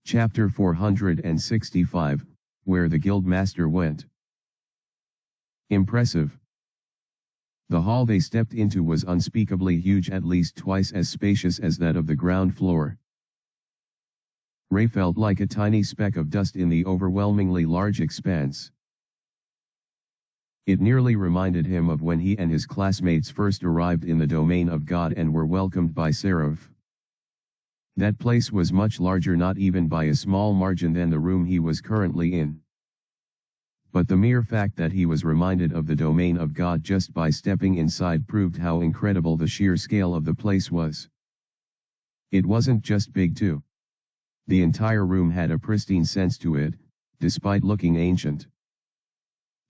Chapter 465, Where the Guildmaster Went. Impressive. The hall they stepped into was unspeakably huge, at least twice as spacious as that of the ground floor. Ray felt like a tiny speck of dust in the overwhelmingly large expanse. It nearly reminded him of when he and his classmates first arrived in the domain of God and were welcomed by Seraph. That place was much larger, not even by a small margin, than the room he was currently in. But the mere fact that he was reminded of the domain of God just by stepping inside proved how incredible the sheer scale of the place was. It wasn't just big too. The entire room had a pristine sense to it, despite looking ancient.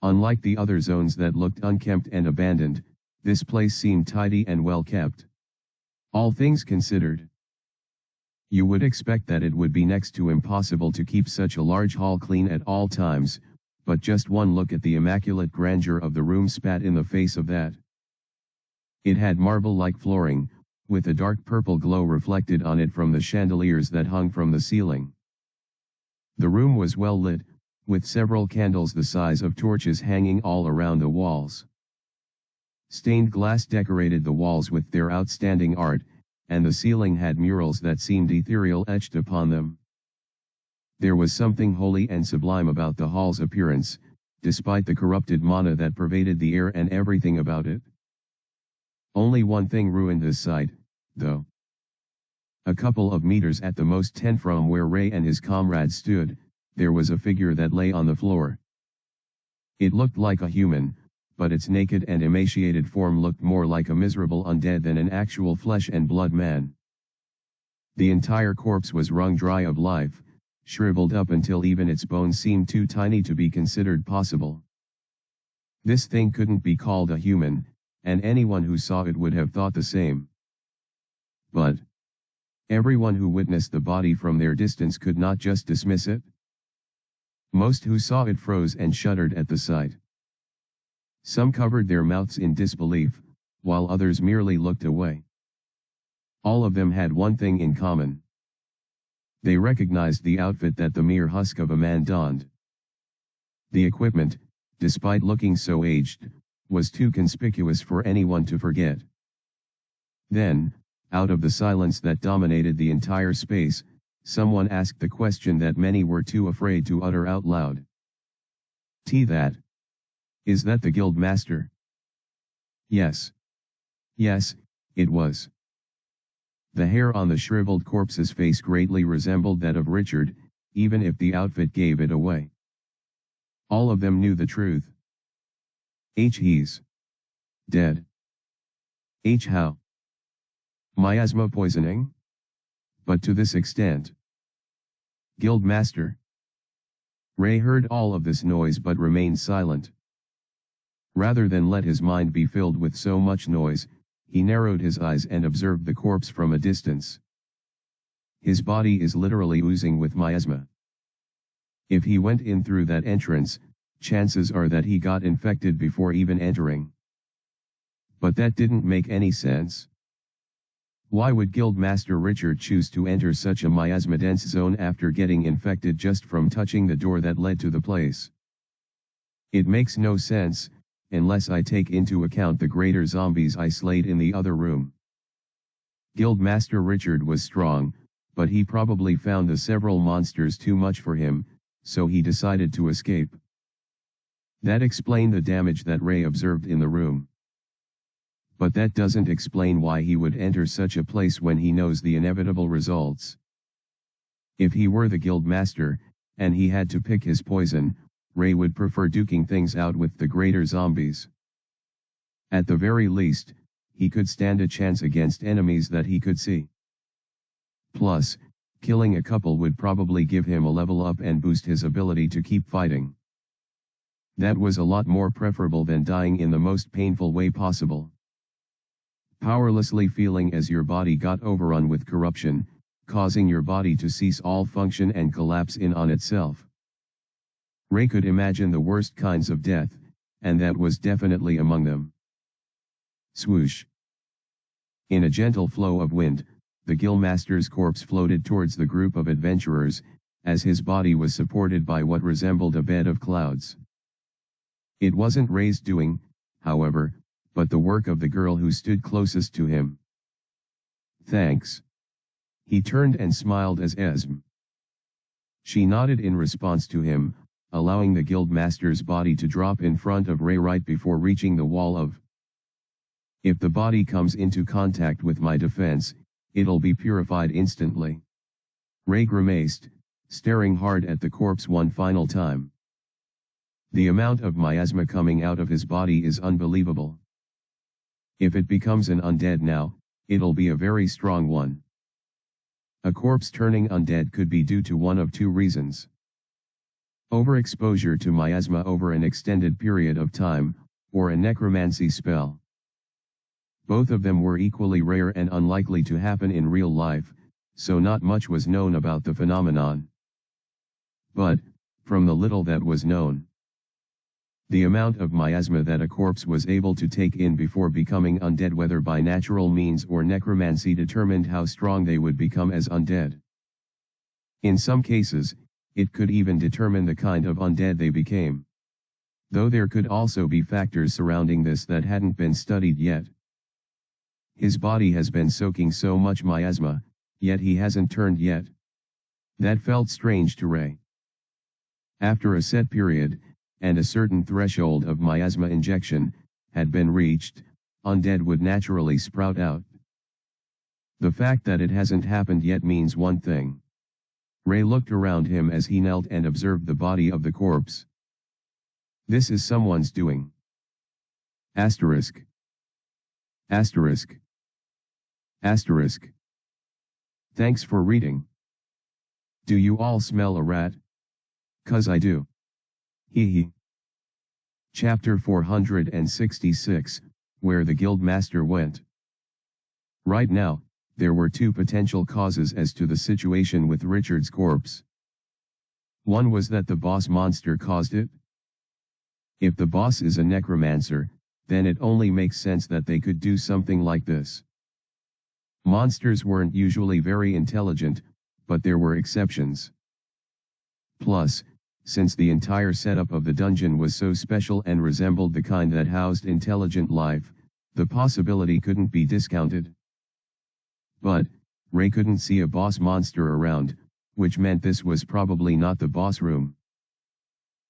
Unlike the other zones that looked unkempt and abandoned, this place seemed tidy and well kept. All things considered, you would expect that it would be next to impossible to keep such a large hall clean at all times, but just one look at the immaculate grandeur of the room spat in the face of that. It had marble-like flooring, with a dark purple glow reflected on it from the chandeliers that hung from the ceiling. The room was well lit, with several candles the size of torches hanging all around the walls. Stained glass decorated the walls with their outstanding art, and the ceiling had murals that seemed ethereal etched upon them. There was something holy and sublime about the hall's appearance, despite the corrupted mana that pervaded the air and everything about it. Only one thing ruined this sight, though. A couple of meters at the most 10 from where Ray and his comrades stood, there was a figure that lay on the floor. It looked like a human, but its naked and emaciated form looked more like a miserable undead than an actual flesh and blood man. The entire corpse was wrung dry of life, shriveled up until even its bones seemed too tiny to be considered possible. This thing couldn't be called a human, and anyone who saw it would have thought the same. But everyone who witnessed the body from their distance could not just dismiss it. Most who saw it froze and shuddered at the sight. Some covered their mouths in disbelief, while others merely looked away. All of them had one thing in common. They recognized the outfit that the mere husk of a man donned. The equipment, despite looking so aged, was too conspicuous for anyone to forget. Then, out of the silence that dominated the entire space, someone asked the question that many were too afraid to utter out loud. Is that the Guildmaster? Yes. Yes, it was. The hair on the shriveled corpse's face greatly resembled that of Richard, even if the outfit gave it away. All of them knew the truth. He's dead. How? Miasma poisoning? But to this extent. Guildmaster. Ray heard all of this noise but remained silent. Rather than let his mind be filled with so much noise, he narrowed his eyes and observed the corpse from a distance. His body is literally oozing with miasma. If he went in through that entrance, chances are that he got infected before even entering. But that didn't make any sense. Why would Guildmaster Richard choose to enter such a miasma-dense zone after getting infected just from touching the door that led to the place? It makes no sense, unless I take into account the greater zombies I slayed in the other room. Guildmaster Richard was strong, but he probably found the several monsters too much for him, so he decided to escape. That explained the damage that Ray observed in the room. But that doesn't explain why he would enter such a place when he knows the inevitable results. If he were the Guildmaster, and he had to pick his poison, Ray would prefer duking things out with the greater zombies. At the very least, he could stand a chance against enemies that he could see. Plus, killing a couple would probably give him a level up and boost his ability to keep fighting. That was a lot more preferable than dying in the most painful way possible. Powerlessly feeling as your body got overrun with corruption, causing your body to cease all function and collapse in on itself. Ray could imagine the worst kinds of death, and that was definitely among them. Swoosh. In a gentle flow of wind, the Guildmaster's corpse floated towards the group of adventurers, as his body was supported by what resembled a bed of clouds. It wasn't Ray's doing, however, but the work of the girl who stood closest to him. "Thanks." He turned and smiled as Esm. She nodded in response to him, allowing the guildmaster's body to drop in front of Ray right before reaching the wall of. "If the body comes into contact with my defense, it'll be purified instantly." Ray grimaced, staring hard at the corpse one final time. The amount of miasma coming out of his body is unbelievable. If it becomes an undead now, it'll be a very strong one. A corpse turning undead could be due to one of two reasons: overexposure to miasma over an extended period of time, or a necromancy spell. Both of them were equally rare and unlikely to happen in real life, so not much was known about the phenomenon. But, from the little that was known, the amount of miasma that a corpse was able to take in before becoming undead, whether by natural means or necromancy, determined how strong they would become as undead. In some cases, it could even determine the kind of undead they became. Though there could also be factors surrounding this that hadn't been studied yet. His body has been soaking so much miasma, yet he hasn't turned yet. That felt strange to Ray. After a set period, and a certain threshold of miasma injection had been reached, undead would naturally sprout out. The fact that it hasn't happened yet means one thing. Ray looked around him as he knelt and observed the body of the corpse. This is someone's doing. Asterisk. Asterisk. Asterisk. Thanks for reading. Do you all smell a rat? 'Cause I do. Hee hee. Chapter 466, Where the Guildmaster Went. Right now, there were two potential causes as to the situation with Richard's corpse. One was that the boss monster caused it. If the boss is a necromancer, then it only makes sense that they could do something like this. Monsters weren't usually very intelligent, but there were exceptions. Plus, since the entire setup of the dungeon was so special and resembled the kind that housed intelligent life, the possibility couldn't be discounted. But, Ray couldn't see a boss monster around, which meant this was probably not the boss room.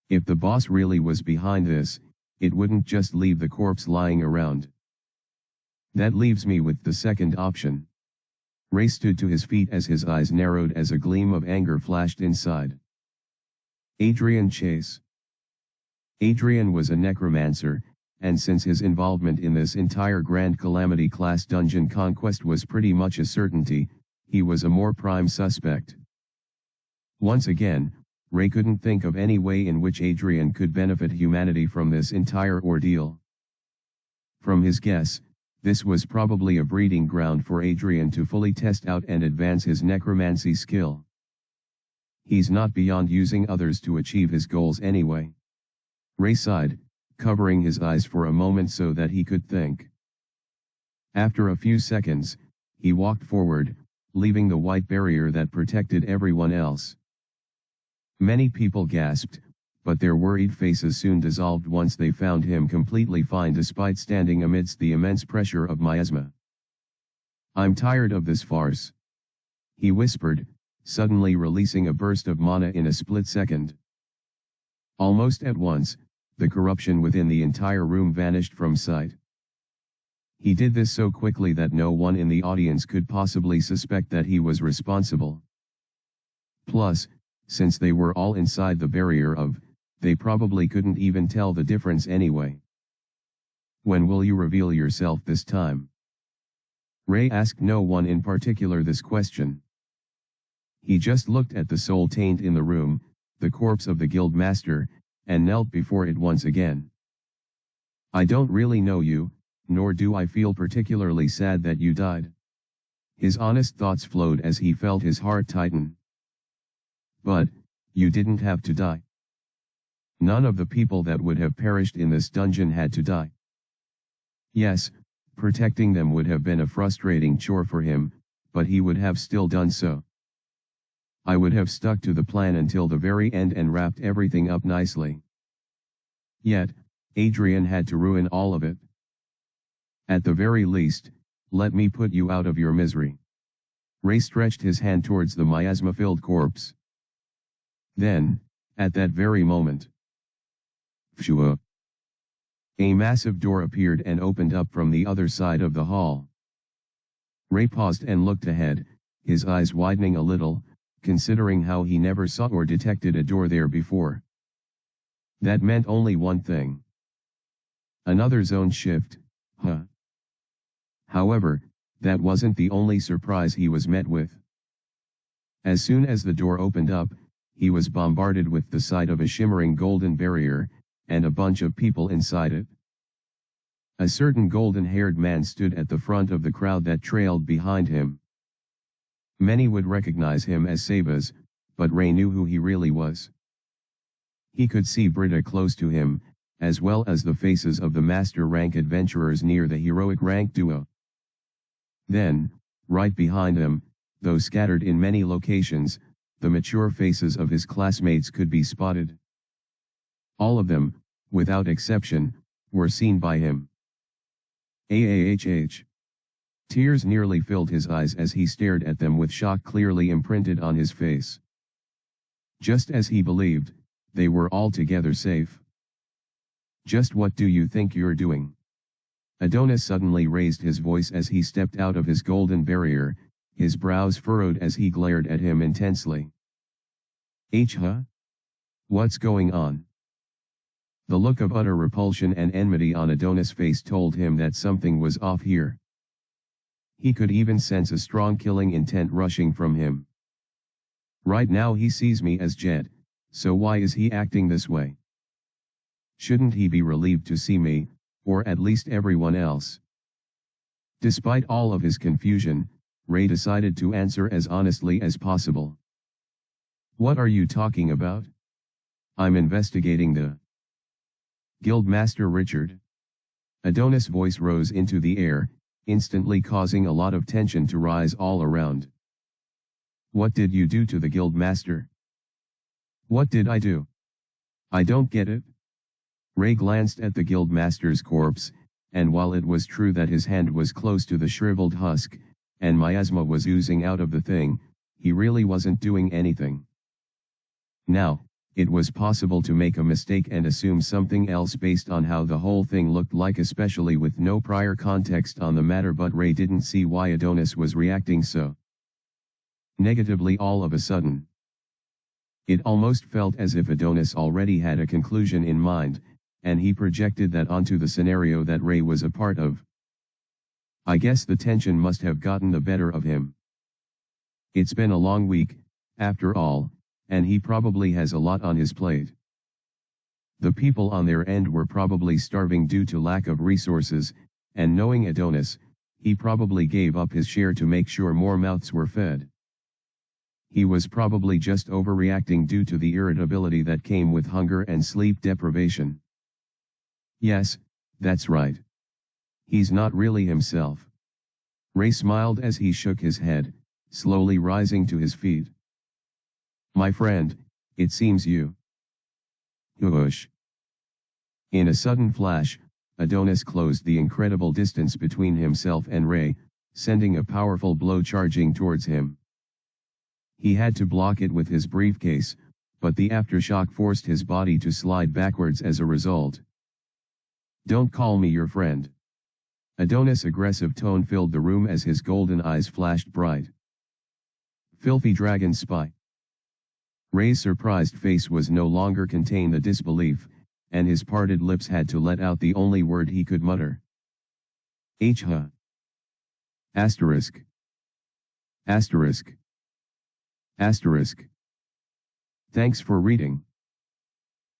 If the boss really was behind this, it wouldn't just leave the corpse lying around. That leaves me with the second option. Ray stood to his feet as his eyes narrowed as a gleam of anger flashed inside. Adrian Chase. Adrian was a necromancer, and since his involvement in this entire Grand Calamity class dungeon conquest was pretty much a certainty, he was a more prime suspect. Once again, Ray couldn't think of any way in which Adrian could benefit humanity from this entire ordeal. From his guess, this was probably a breeding ground for Adrian to fully test out and advance his necromancy skill. He's not beyond using others to achieve his goals anyway. Ray sighed, covering his eyes for a moment so that he could think. After a few seconds, he walked forward, leaving the white barrier that protected everyone else. Many people gasped, but their worried faces soon dissolved once they found him completely fine despite standing amidst the immense pressure of miasma. "I'm tired of this farce," he whispered, suddenly releasing a burst of mana in a split second. Almost at once, the corruption within the entire room vanished from sight. He did this so quickly that no one in the audience could possibly suspect that he was responsible. Plus, since they were all inside the barrier of, they probably couldn't even tell the difference anyway. "When will you reveal yourself this time?" Ray asked no one in particular this question. He just looked at the soul taint in the room, the corpse of the guildmaster, and knelt before it once again. "I don't really know you, nor do I feel particularly sad that you died." His honest thoughts flowed as he felt his heart tighten. "But, you didn't have to die. None of the people that would have perished in this dungeon had to die. Yes, protecting them would have been a frustrating chore for him, but he would have still done so. I would have stuck to the plan until the very end and wrapped everything up nicely. Yet, Adrian had to ruin all of it. At the very least, let me put you out of your misery. Ray stretched his hand towards the miasma-filled corpse. Then, at that very moment, pshua, a massive door appeared and opened up from the other side of the hall. Ray paused and looked ahead, his eyes widening a little, considering how he never saw or detected a door there before. That meant only one thing. Another zone shift, huh? However, that wasn't the only surprise he was met with. As soon as the door opened up, he was bombarded with the sight of a shimmering golden barrier, and a bunch of people inside it. A certain golden-haired man stood at the front of the crowd that trailed behind him. Many would recognize him as Sabas, but Ray knew who he really was. He could see Britta close to him, as well as the faces of the master-rank adventurers near the heroic rank duo. Then, right behind him, though scattered in many locations, the mature faces of his classmates could be spotted. All of them, without exception, were seen by him. Ahhh. Tears nearly filled his eyes as he stared at them with shock clearly imprinted on his face. Just as he believed, they were altogether safe. Just what do you think you're doing? Adonis suddenly raised his voice as he stepped out of his golden barrier, his brows furrowed as he glared at him intensely. Huh? What's going on? The look of utter repulsion and enmity on Adonis' face told him that something was off here. He could even sense a strong killing intent rushing from him. Right now he sees me as Jet, so why is he acting this way? Shouldn't he be relieved to see me, or at least everyone else? Despite all of his confusion, Ray decided to answer as honestly as possible. What are you talking about? I'm investigating the Guildmaster Richard. Adonis' voice rose into the air, instantly causing a lot of tension to rise all around. What did you do to the Guildmaster? What did I do? I don't get it. Ray glanced at the Guildmaster's corpse, and while it was true that his hand was close to the shriveled husk, and miasma was oozing out of the thing, he really wasn't doing anything. Now, it was possible to make a mistake and assume something else based on how the whole thing looked like, especially with no prior context on the matter, but Ray didn't see why Adonis was reacting so negatively all of a sudden. It almost felt as if Adonis already had a conclusion in mind, and he projected that onto the scenario that Ray was a part of. I guess the tension must have gotten the better of him. It's been a long week, after all, and he probably has a lot on his plate. The people on their end were probably starving due to lack of resources, and knowing Adonis, he probably gave up his share to make sure more mouths were fed. He was probably just overreacting due to the irritability that came with hunger and sleep deprivation. Yes, that's right. He's not really himself. Ray smiled as he shook his head, slowly rising to his feet. My friend, it seems you. Whoosh. In a sudden flash, Adonis closed the incredible distance between himself and Ray, sending a powerful blow charging towards him. He had to block it with his briefcase, but the aftershock forced his body to slide backwards as a result. Don't call me your friend. Adonis' aggressive tone filled the room as his golden eyes flashed bright. Filthy dragon spy. Ray's surprised face was no longer contain the disbelief, and his parted lips had to let out the only word he could mutter. Huh. Asterisk. Asterisk. Asterisk. Thanks for reading.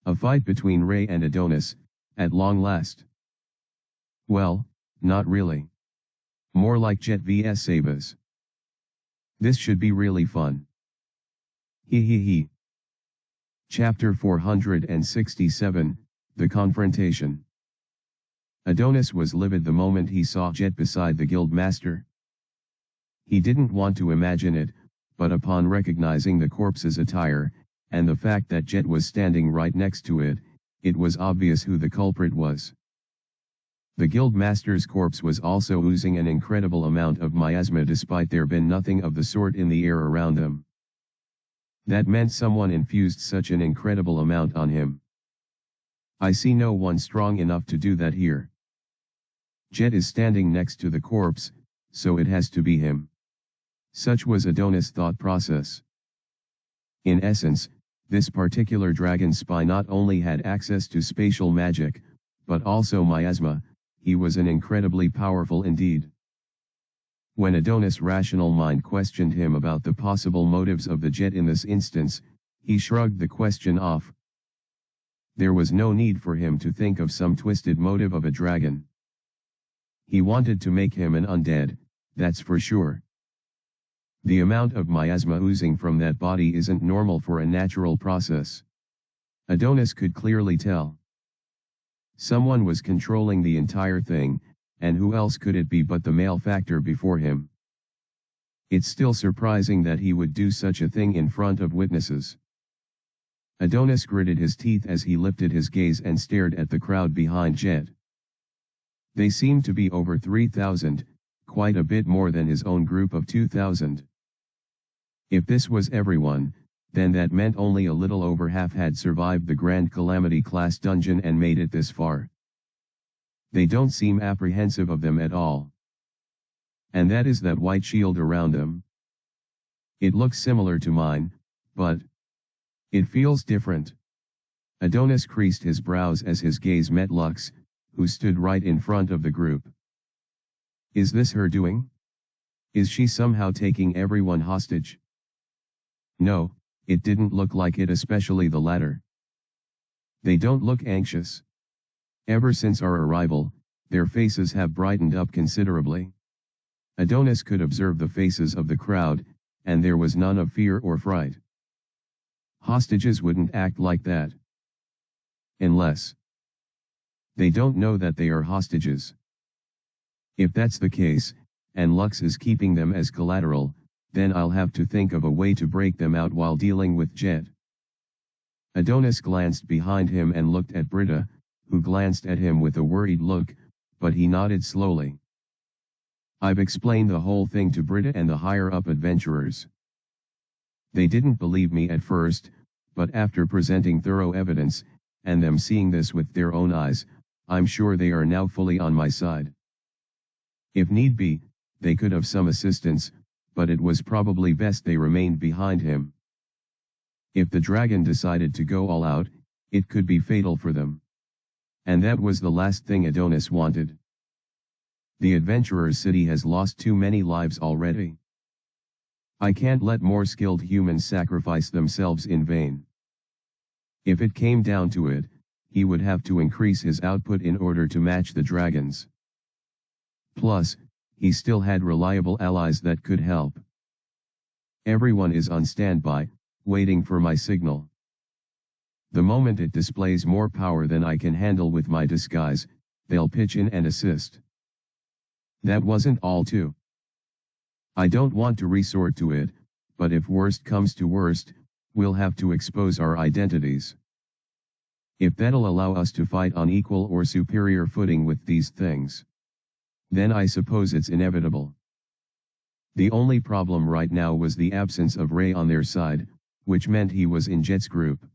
A fight between Ray and Adonis, at long last. Well, not really. More like Jet vs Sabas. This should be really fun. He. Chapter 467, The Confrontation. Adonis was livid the moment he saw Jet beside the Guildmaster. He didn't want to imagine it, but upon recognizing the corpse's attire, and the fact that Jet was standing right next to it, it was obvious who the culprit was. The guildmaster's corpse was also oozing an incredible amount of miasma despite there being nothing of the sort in the air around them. That meant someone infused such an incredible amount on him. I see no one strong enough to do that here. Jet is standing next to the corpse, so it has to be him. Such was Adonis' thought process. In essence, this particular dragon spy not only had access to spatial magic, but also miasma. He was an incredibly powerful indeed. When Adonis' rational mind questioned him about the possible motives of the Jet in this instance, he shrugged the question off. There was no need for him to think of some twisted motive of a dragon. He wanted to make him an undead, that's for sure. The amount of miasma oozing from that body isn't normal for a natural process. Adonis could clearly tell. Someone was controlling the entire thing, and who else could it be but the male factor before him? It's still surprising that he would do such a thing in front of witnesses. Adonis gritted his teeth as he lifted his gaze and stared at the crowd behind Jet. They seemed to be over 3,000, quite a bit more than his own group of 2,000. If this was everyone, then that meant only a little over half had survived the Grand Calamity class dungeon and made it this far. They don't seem apprehensive of them at all. And that is that white shield around them. It looks similar to mine, but it feels different. Adonis creased his brows as his gaze met Lux, who stood right in front of the group. Is this her doing? Is she somehow taking everyone hostage? No, it didn't look like it, especially the latter. They don't look anxious. Ever since our arrival, their faces have brightened up considerably. Adonis could observe the faces of the crowd, and there was none of fear or fright. Hostages wouldn't act like that. Unless they don't know that they are hostages. If that's the case, and Lux is keeping them as collateral, then I'll have to think of a way to break them out while dealing with Jet. Adonis glanced behind him and looked at Britta, who glanced at him with a worried look, but he nodded slowly. I've explained the whole thing to Britta and the higher-up adventurers. They didn't believe me at first, but after presenting thorough evidence, and them seeing this with their own eyes, I'm sure they are now fully on my side. If need be, they could have some assistance, but it was probably best they remained behind him. If the dragon decided to go all out, it could be fatal for them. And that was the last thing Adonis wanted. The adventurer's city has lost too many lives already. I can't let more skilled humans sacrifice themselves in vain. If it came down to it, he would have to increase his output in order to match the dragons. Plus, he still had reliable allies that could help. Everyone is on standby, waiting for my signal. The moment it displays more power than I can handle with my disguise, they'll pitch in and assist. That wasn't all too. I don't want to resort to it, but if worst comes to worst, we'll have to expose our identities. If that'll allow us to fight on equal or superior footing with these things, then I suppose it's inevitable. The only problem right now was the absence of Ray on their side, which meant he was in Jet's group.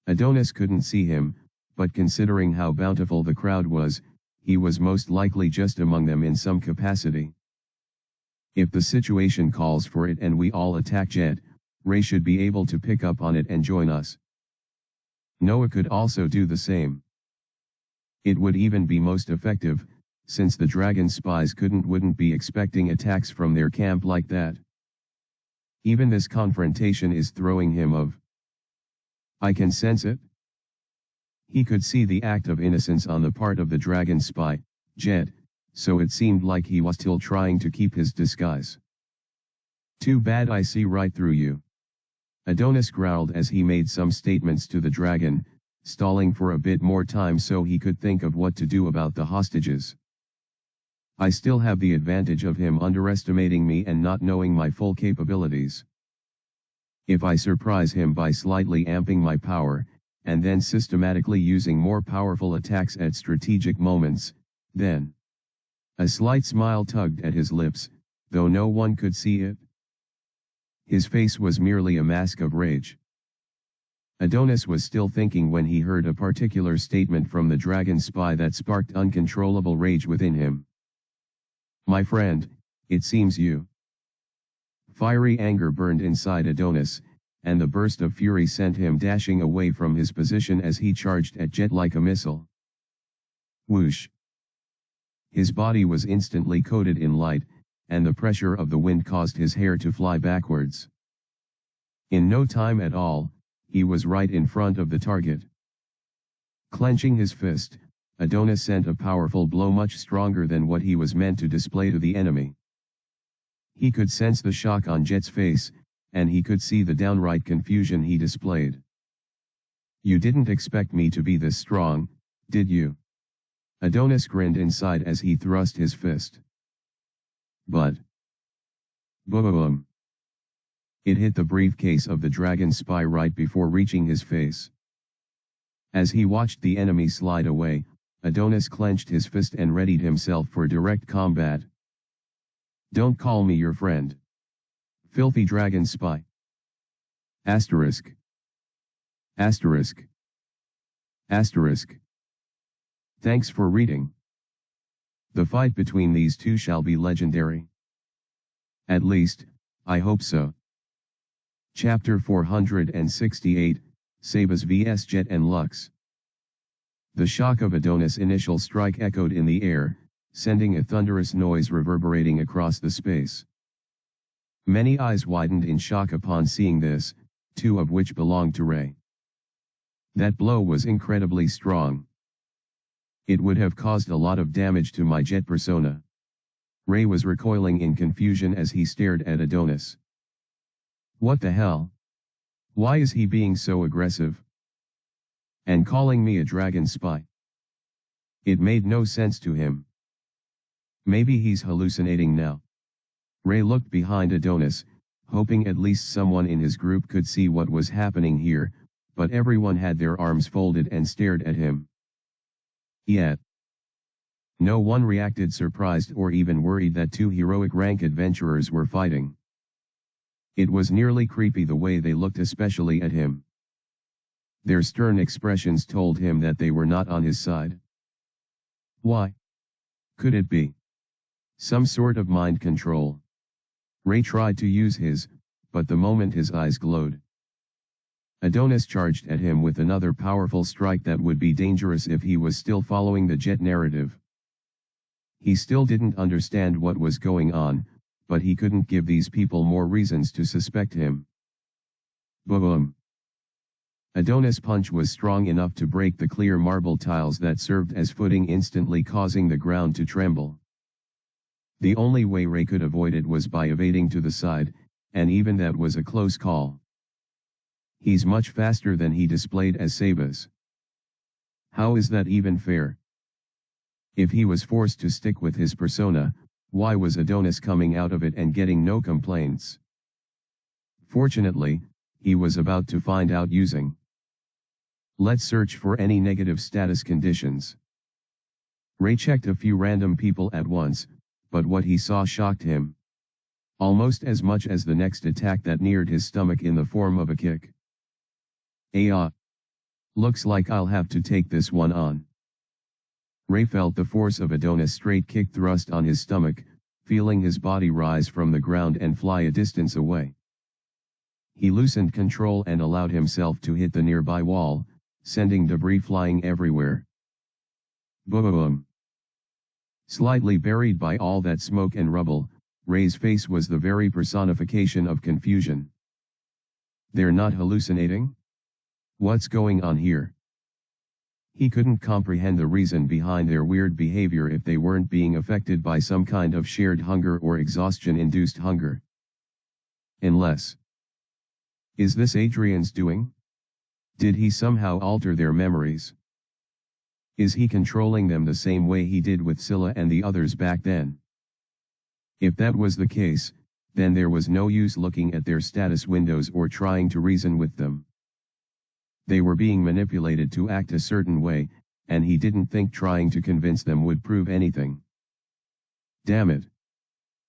Adonis couldn't see him, but considering how bountiful the crowd was, he was most likely just among them in some capacity. If the situation calls for it and we all attack Jet, Ray should be able to pick up on it and join us. Noah could also do the same. It would even be most effective, since the dragon spies wouldn't be expecting attacks from their camp like that. Even this confrontation is throwing him off. I can sense it. He could see the act of innocence on the part of the dragon spy, Jet, so it seemed like he was still trying to keep his disguise. Too bad I see right through you. Adonis growled as he made some statements to the dragon, stalling for a bit more time so he could think of what to do about the hostages. I still have the advantage of him underestimating me and not knowing my full capabilities. If I surprise him by slightly amping my power, and then systematically using more powerful attacks at strategic moments, then... A slight smile tugged at his lips, though no one could see it. His face was merely a mask of rage. Adonis was still thinking when he heard a particular statement from the dragon spy that sparked uncontrollable rage within him. "My friend, it seems you..." Fiery anger burned inside Adonis, and the burst of fury sent him dashing away from his position as he charged at Jet like a missile. Whoosh! His body was instantly coated in light, and the pressure of the wind caused his hair to fly backwards. In no time at all, he was right in front of the target. Clenching his fist, Adonis sent a powerful blow much stronger than what he was meant to display to the enemy. He could sense the shock on Jet's face, and he could see the downright confusion he displayed. "You didn't expect me to be this strong, did you?" Adonis grinned inside as he thrust his fist. But... boom! It hit the briefcase of the dragon spy right before reaching his face. As he watched the enemy slide away, Adonis clenched his fist and readied himself for direct combat. "Don't call me your friend. Filthy dragon spy. Asterisk. Asterisk. Asterisk. Thanks for reading. The fight between these two shall be legendary. At least, I hope so." Chapter 468, Sabas vs Jet and Lux. The shock of Adonis' initial strike echoed in the air, sending a thunderous noise reverberating across the space. Many eyes widened in shock upon seeing this, two of which belonged to Ray. That blow was incredibly strong. It would have caused a lot of damage to my Jet persona. Ray was recoiling in confusion as he stared at Adonis. What the hell? Why is he being so aggressive? And calling me a dragon spy? It made no sense to him. Maybe he's hallucinating now. Ray looked behind Adonis, hoping at least someone in his group could see what was happening here, but everyone had their arms folded and stared at him. Yet no one reacted surprised or even worried that two heroic rank adventurers were fighting. It was nearly creepy the way they looked, especially at him. Their stern expressions told him that they were not on his side. Why? Could it be some sort of mind control? Ray tried to use his, but the moment his eyes glowed, Adonis charged at him with another powerful strike that would be dangerous if he was still following the Jet narrative. He still didn't understand what was going on, but he couldn't give these people more reasons to suspect him. Boom! Adonis' punch was strong enough to break the clear marble tiles that served as footing, instantly causing the ground to tremble. The only way Ray could avoid it was by evading to the side, and even that was a close call. He's much faster than he displayed as Sabas. How is that even fair? If he was forced to stick with his persona, why was Adonis coming out of it and getting no complaints? Fortunately, he was about to find out using. Let's search for any negative status conditions. Ray checked a few random people at once, but what he saw shocked him. Almost as much as the next attack that neared his stomach in the form of a kick. Looks like I'll have to take this one on. Ray felt the force of Adonis' straight kick thrust on his stomach, feeling his body rise from the ground and fly a distance away. He loosened control and allowed himself to hit the nearby wall, sending debris flying everywhere. Boom! Slightly buried by all that smoke and rubble, Ray's face was the very personification of confusion. They're not hallucinating? What's going on here? He couldn't comprehend the reason behind their weird behavior if they weren't being affected by some kind of shared hunger or exhaustion-induced hunger. Unless... Is this Adrian's doing? Did he somehow alter their memories? Is he controlling them the same way he did with Scylla and the others back then? If that was the case, then there was no use looking at their status windows or trying to reason with them. They were being manipulated to act a certain way, and he didn't think trying to convince them would prove anything. Damn it.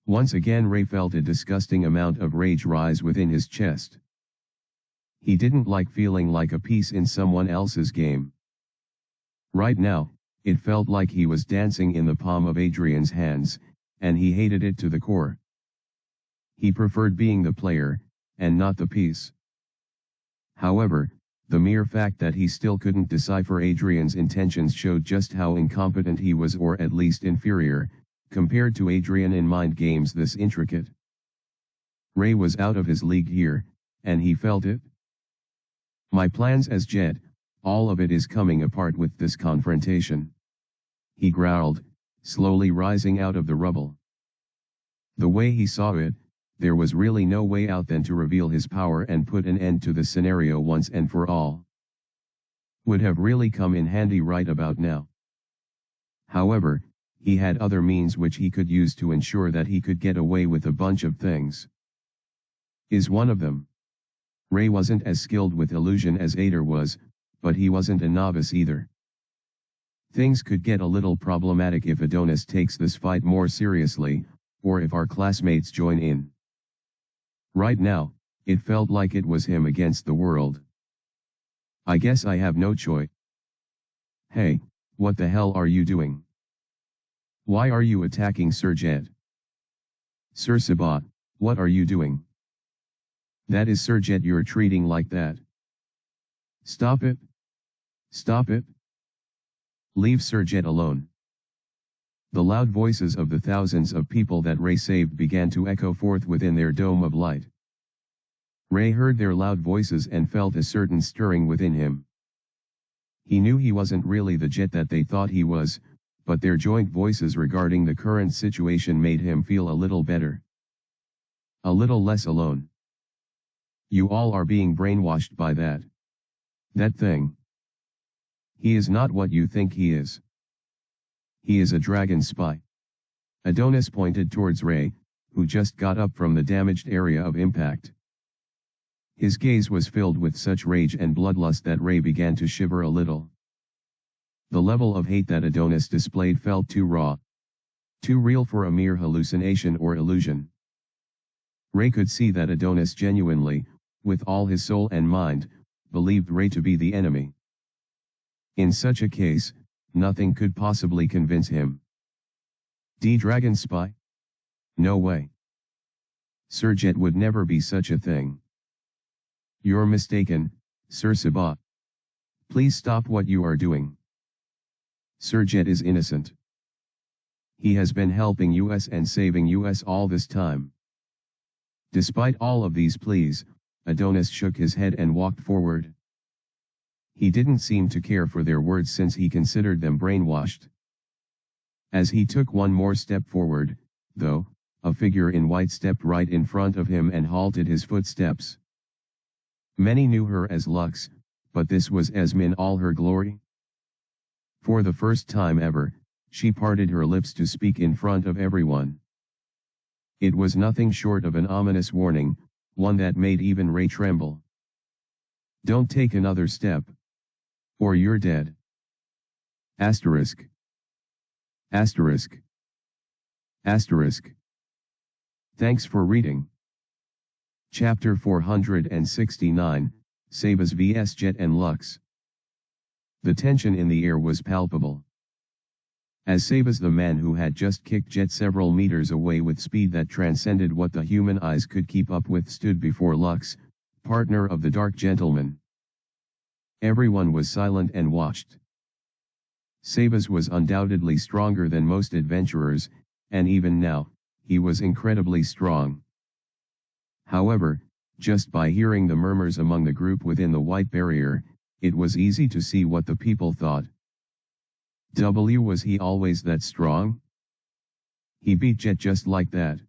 Once again Ray felt a disgusting amount of rage rise within his chest. He didn't like feeling like a piece in someone else's game. Right now, it felt like he was dancing in the palm of Adrian's hands, and he hated it to the core. He preferred being the player, and not the piece. However, the mere fact that he still couldn't decipher Adrian's intentions showed just how incompetent he was, or at least inferior, compared to Adrian in mind games this intricate. Ray was out of his league here, and he felt it. My plans as Jet, all of it is coming apart with this confrontation. He growled, slowly rising out of the rubble. The way he saw it, there was really no way out than to reveal his power and put an end to the scenario once and for all. Would have really come in handy right about now. However, he had other means which he could use to ensure that he could get away with a bunch of things. Is one of them. Ray wasn't as skilled with illusion as Ader was, but he wasn't a novice either. Things could get a little problematic if Adonis takes this fight more seriously, or if our classmates join in. Right now, it felt like it was him against the world. I guess I have no choice. Hey, what the hell are you doing? Why are you attacking Sir Jet? Sir Sabat, what are you doing? That is Sir Jet you're treating like that. Stop it. Stop it. Leave Sir Jet alone. The loud voices of the thousands of people that Ray saved began to echo forth within their dome of light. Ray heard their loud voices and felt a certain stirring within him. He knew he wasn't really the Jet that they thought he was, but their joint voices regarding the current situation made him feel a little better. A little less alone. You all are being brainwashed by that thing. He is not what you think he is. He is a dragon spy. Adonis pointed towards Ray, who just got up from the damaged area of impact. His gaze was filled with such rage and bloodlust that Ray began to shiver a little. The level of hate that Adonis displayed felt too raw. Too real for a mere hallucination or illusion. Ray could see that Adonis genuinely, with all his soul and mind, believed Ray to be the enemy. In such a case, nothing could possibly convince him. Dragon spy? No way. Sir Jet would never be such a thing. You're mistaken, Sir Sabat. Please stop what you are doing. Sir Jet is innocent. He has been helping us and saving us all this time. Despite all of these pleas, Adonis shook his head and walked forward. He didn't seem to care for their words since he considered them brainwashed. As he took one more step forward, though, a figure in white stepped right in front of him and halted his footsteps. Many knew her as Lux, but this was Esme in all her glory. For the first time ever, she parted her lips to speak in front of everyone. It was nothing short of an ominous warning, one that made even Ray tremble. Don't take another step. Or you're dead. Asterisk. Asterisk. Asterisk. Thanks for reading. Chapter 469, Sabas vs Jet and Lux. The tension in the air was palpable. As Sabas, the man who had just kicked Jet several meters away with speed that transcended what the human eyes could keep up with, stood before Lux, partner of the Dark Gentleman. Everyone was silent and watched. Sabas was undoubtedly stronger than most adventurers, and even now, he was incredibly strong. However, just by hearing the murmurs among the group within the white barrier, it was easy to see what the people thought. Was he always that strong? He beat Jet just like that.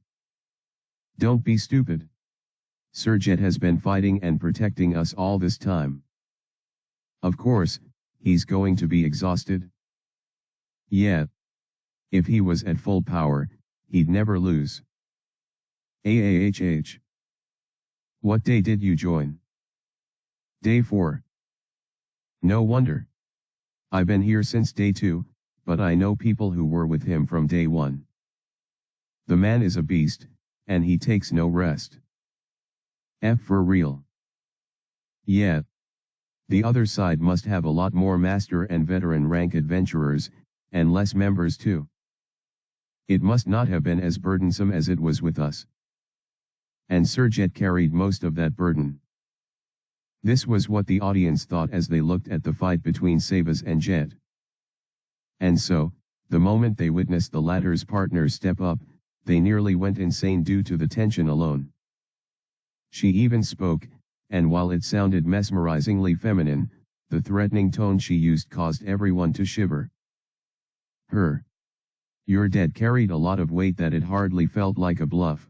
Don't be stupid. Sir Jet has been fighting and protecting us all this time. Of course, he's going to be exhausted. Yeah. If he was at full power, he'd never lose. AAHH. What day did you join? Day 4. No wonder. I've been here since day 2, but I know people who were with him from day 1. The man is a beast, and he takes no rest. F for real. Yeah. The other side must have a lot more master and veteran rank adventurers, and less members too. It must not have been as burdensome as it was with us. And Sir Jet carried most of that burden. This was what the audience thought as they looked at the fight between Sabas and Jet. And so, the moment they witnessed the latter's partner step up, they nearly went insane due to the tension alone. She even spoke, and while it sounded mesmerizingly feminine, the threatening tone she used caused everyone to shiver. Your dad carried a lot of weight that it hardly felt like a bluff.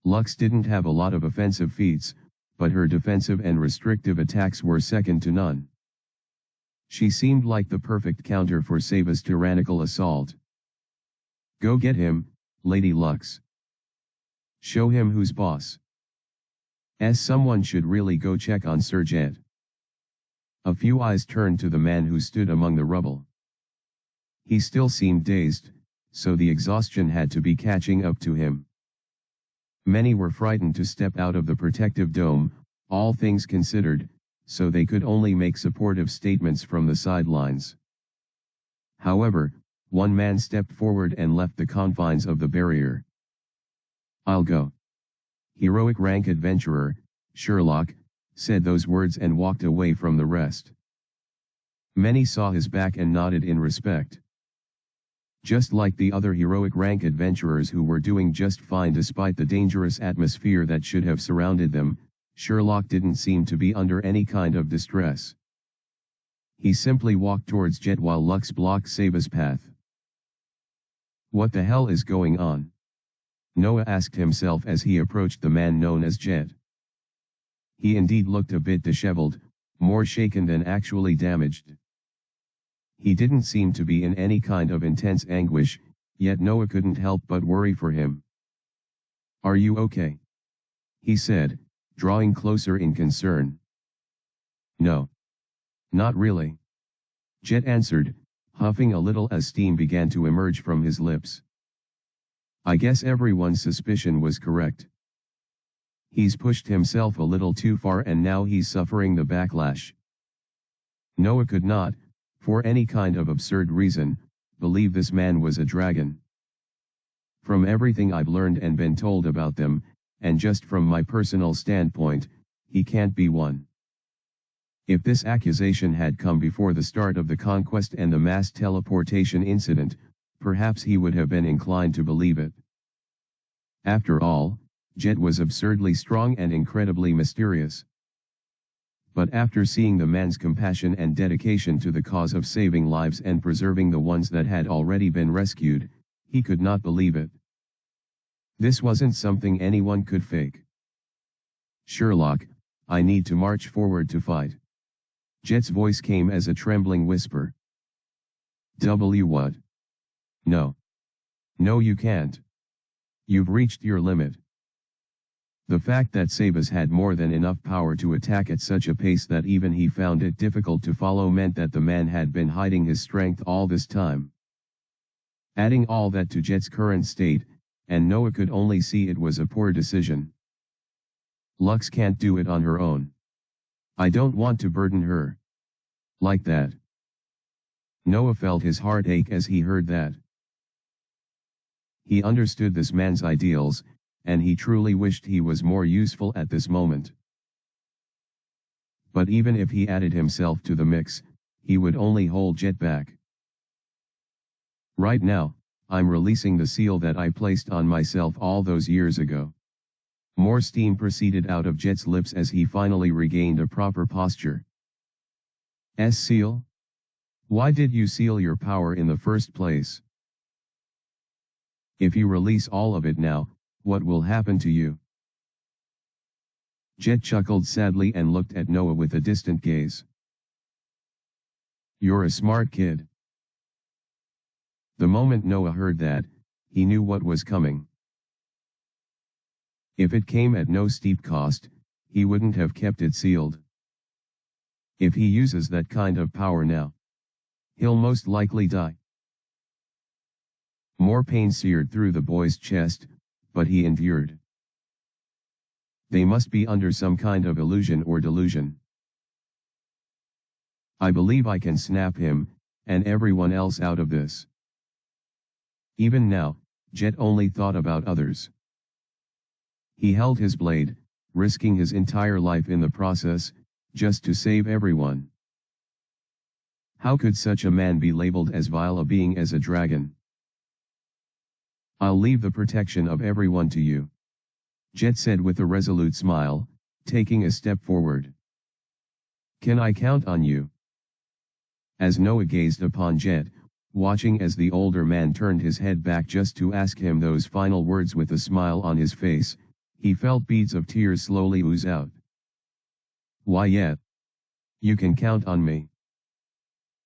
Lux didn't have a lot of offensive feats, but her defensive and restrictive attacks were second to none. She seemed like the perfect counter for Sabas' tyrannical assault. Go get him, Lady Lux. Show him who's boss. Someone should really go check on Sir Jet. A few eyes turned to the man who stood among the rubble. He still seemed dazed, so the exhaustion had to be catching up to him. Many were frightened to step out of the protective dome, all things considered, so they could only make supportive statements from the sidelines. However, one man stepped forward and left the confines of the barrier. I'll go. Heroic rank adventurer, Sherlock, said those words and walked away from the rest. Many saw his back and nodded in respect. Just like the other heroic rank adventurers who were doing just fine despite the dangerous atmosphere that should have surrounded them, Sherlock didn't seem to be under any kind of distress. He simply walked towards Jet while Lux blocked Sabas' path. What the hell is going on? Noah asked himself as he approached the man known as Jet. He indeed looked a bit disheveled, more shaken than actually damaged. He didn't seem to be in any kind of intense anguish, yet Noah couldn't help but worry for him. Are you okay? He said, drawing closer in concern. No. Not really. Jet answered, huffing a little as steam began to emerge from his lips. I guess everyone's suspicion was correct. He's pushed himself a little too far and now he's suffering the backlash. Noah could not, for any kind of absurd reason, believe this man was a dragon. From everything I've learned and been told about them, and just from my personal standpoint, he can't be one. If this accusation had come before the start of the conquest and the mass teleportation incident, perhaps he would have been inclined to believe it. After all, Jet was absurdly strong and incredibly mysterious. But after seeing the man's compassion and dedication to the cause of saving lives and preserving the ones that had already been rescued, he could not believe it. This wasn't something anyone could fake. Sherlock, I need to march forward to fight. Jet's voice came as a trembling whisper. What? No. No, you can't. You've reached your limit. The fact that Sabas had more than enough power to attack at such a pace that even he found it difficult to follow meant that the man had been hiding his strength all this time. Adding all that to Jet's current state, and Noah could only see it was a poor decision. Lux can't do it on her own. I don't want to burden her. Like that. Noah felt his heart ache as he heard that. He understood this man's ideals, and he truly wished he was more useful at this moment. But even if he added himself to the mix, he would only hold Jet back. Right now, I'm releasing the seal that I placed on myself all those years ago. More steam proceeded out of Jet's lips as he finally regained a proper posture. Seal? Why did you seal your power in the first place? If you release all of it now, what will happen to you? Jet chuckled sadly and looked at Noah with a distant gaze. You're a smart kid. The moment Noah heard that, he knew what was coming. If it came at no steep cost, he wouldn't have kept it sealed. If he uses that kind of power now, he'll most likely die. More pain seared through the boy's chest, but he endured. They must be under some kind of illusion or delusion. I believe I can snap him, and everyone else out of this. Even now, Jet only thought about others. He held his blade, risking his entire life in the process, just to save everyone. How could such a man be labeled as vile a being as a dragon? I'll leave the protection of everyone to you, Jet said with a resolute smile, taking a step forward. Can I count on you? As Noah gazed upon Jet, watching as the older man turned his head back just to ask him those final words with a smile on his face, he felt beads of tears slowly ooze out. Why yet? You can count on me.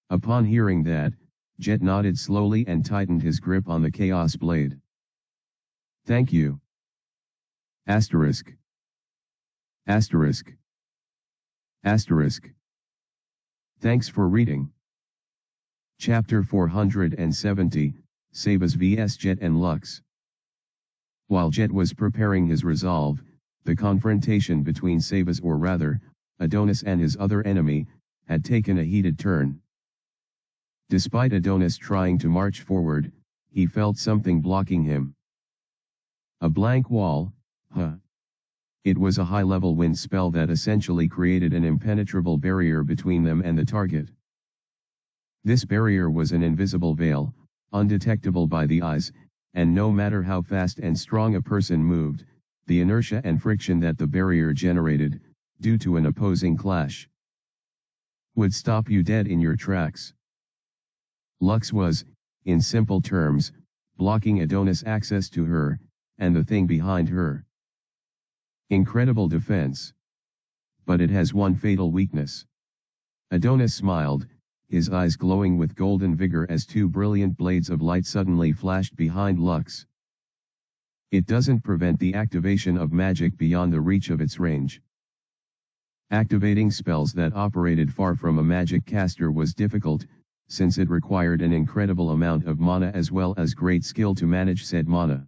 Upon hearing that, Jet nodded slowly and tightened his grip on the Chaos Blade. Thank you. Asterisk. Asterisk. Asterisk. Thanks for reading. Chapter 470, Sabas vs Jet and Lux. While Jet was preparing his resolve, the confrontation between Sabas, or rather, Adonis and his other enemy, had taken a heated turn. Despite Adonis trying to march forward, he felt something blocking him. A blank wall, huh? It was a high-level wind spell that essentially created an impenetrable barrier between them and the target. This barrier was an invisible veil, undetectable by the eyes, and no matter how fast and strong a person moved, the inertia and friction that the barrier generated, due to an opposing clash, would stop you dead in your tracks. Lux was, in simple terms, blocking Adonis' access to her, and the thing behind her. Incredible defense. But it has one fatal weakness. Adonis smiled, his eyes glowing with golden vigor as two brilliant blades of light suddenly flashed behind Lux. It doesn't prevent the activation of magic beyond the reach of its range. Activating spells that operated far from a magic caster was difficult, since it required an incredible amount of mana as well as great skill to manage said mana.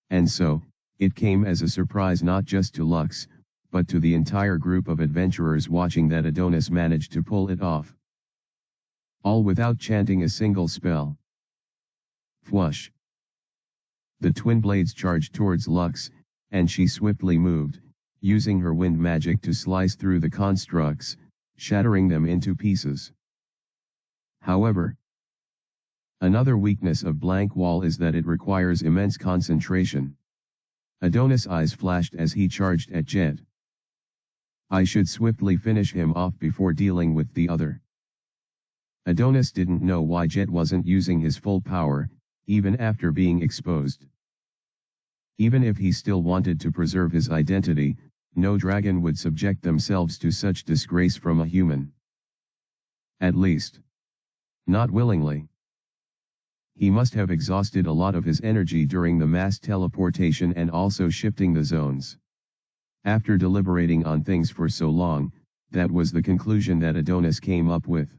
And so, it came as a surprise not just to Lux, but to the entire group of adventurers watching that Adonis managed to pull it off. All without chanting a single spell. Fwoosh! The twin blades charged towards Lux, and she swiftly moved, using her wind magic to slice through the constructs, shattering them into pieces. However, another weakness of blank wall is that it requires immense concentration. Adonis' eyes flashed as he charged at Jet. I should swiftly finish him off before dealing with the other. Adonis didn't know why Jet wasn't using his full power, even after being exposed. Even if he still wanted to preserve his identity, no dragon would subject themselves to such disgrace from a human. At least, not willingly. He must have exhausted a lot of his energy during the mass teleportation and also shifting the zones. After deliberating on things for so long, that was the conclusion that Adonis came up with.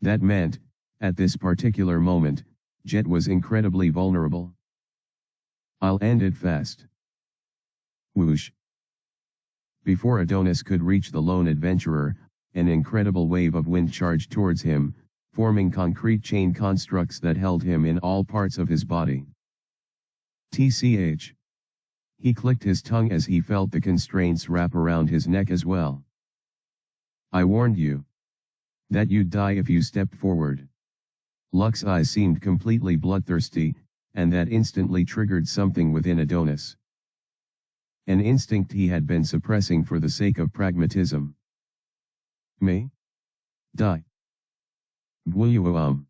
That meant, at this particular moment, Jet was incredibly vulnerable. I'll end it fast. Whoosh! Before Adonis could reach the lone adventurer, an incredible wave of wind charged towards him, forming concrete chain constructs that held him in all parts of his body. TCH. He clicked his tongue as he felt the constraints wrap around his neck as well. I warned you that you'd die if you stepped forward. Lux's eyes seemed completely bloodthirsty, and that instantly triggered something within Adonis. An instinct he had been suppressing for the sake of pragmatism. Me? Die. An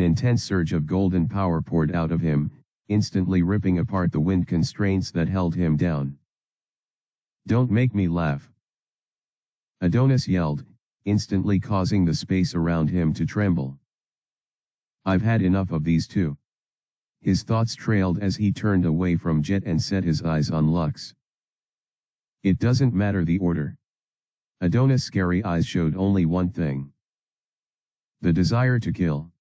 intense surge of golden power poured out of him, instantly ripping apart the wind constraints that held him down. Don't make me laugh. Adonis yelled, instantly causing the space around him to tremble. I've had enough of these two. His thoughts trailed as he turned away from Jet and set his eyes on Lux. It doesn't matter the order. Adonis' scary eyes showed only one thing. The desire to kill.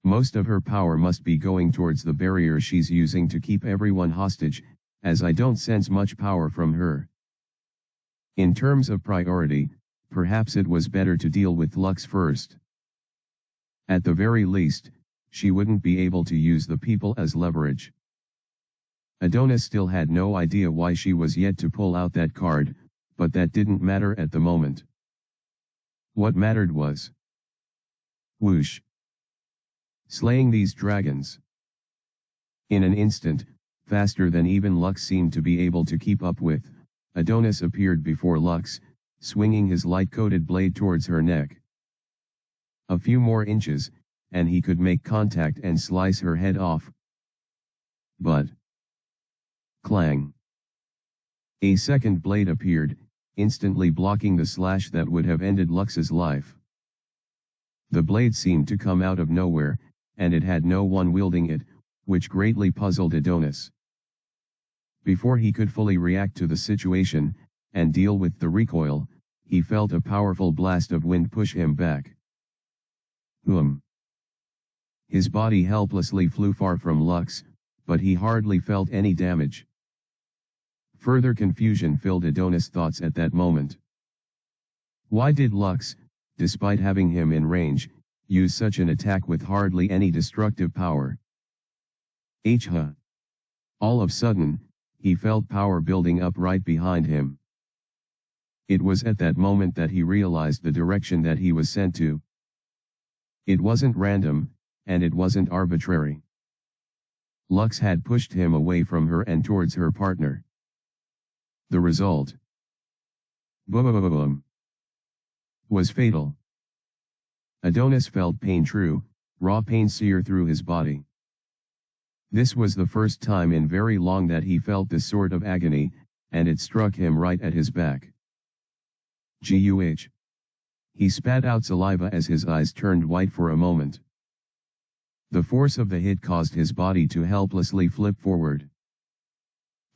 Most of her power must be going towards the barrier she's using to keep everyone hostage, as I don't sense much power from her. In terms of priority, perhaps it was better to deal with Lux first. At the very least, she wouldn't be able to use the people as leverage. Adonis still had no idea why she was yet to pull out that card, but that didn't matter at the moment. What mattered was whoosh. Slaying these dragons. In an instant, faster than even Lux seemed to be able to keep up with, Adonis appeared before Lux, swinging his light-coated blade towards her neck. A few more inches, and he could make contact and slice her head off. But clang. A second blade appeared, instantly blocking the slash that would have ended Lux's life. The blade seemed to come out of nowhere, and it had no one wielding it, which greatly puzzled Adonis. Before he could fully react to the situation, and deal with the recoil, he felt a powerful blast of wind push him back. His body helplessly flew far from Lux, but he hardly felt any damage. Further confusion filled Adonis' thoughts at that moment. Why did Lux, despite having him in range, use such an attack with hardly any destructive power? All of a sudden, he felt power building up right behind him. It was at that moment that he realized the direction that he was sent to. It wasn't random, and it wasn't arbitrary. Lux had pushed him away from her and towards her partner. The result was fatal. Adonis felt pain, raw pain sear through his body. This was the first time in very long that he felt this sort of agony, and it struck him right at his back. Guh. He spat out saliva as his eyes turned white for a moment. The force of the hit caused his body to helplessly flip forward.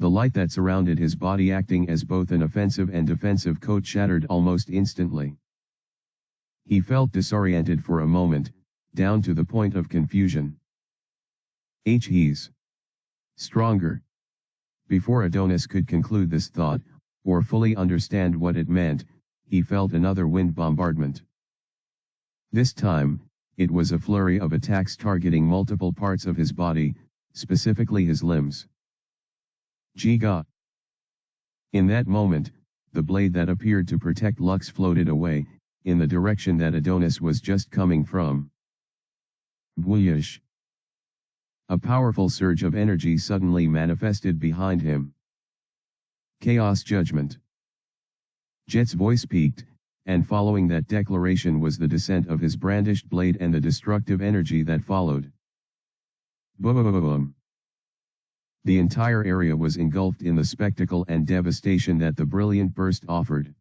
The light that surrounded his body, acting as both an offensive and defensive coat, shattered almost instantly. He felt disoriented for a moment, down to the point of confusion. He's stronger. Before Adonis could conclude this thought, or fully understand what it meant, he felt another wind bombardment. This time, it was a flurry of attacks targeting multiple parts of his body, specifically his limbs. Giga. In that moment, the blade that appeared to protect Lux floated away, in the direction that Adonis was just coming from. Whoosh. A powerful surge of energy suddenly manifested behind him. Chaos Judgment. Jet's voice peaked, and following that declaration was the descent of his brandished blade and the destructive energy that followed. Boom. The entire area was engulfed in the spectacle and devastation that the brilliant burst offered.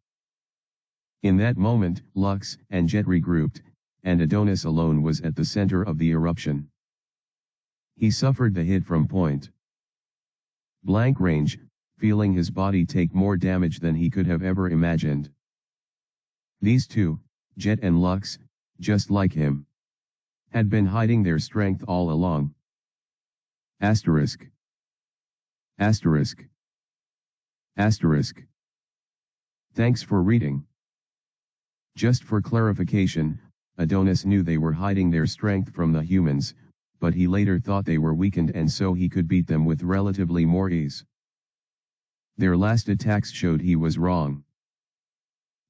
In that moment, Lux and Jet regrouped, and Adonis alone was at the center of the eruption. He suffered the hit from point blank range, feeling his body take more damage than he could have ever imagined. These two, Jet and Lux, just like him, had been hiding their strength all along. Asterisk. Asterisk. Asterisk. Thanks for reading. Just for clarification, Adonis knew they were hiding their strength from the humans, but he later thought they were weakened and so he could beat them with relatively more ease. Their last attacks showed he was wrong.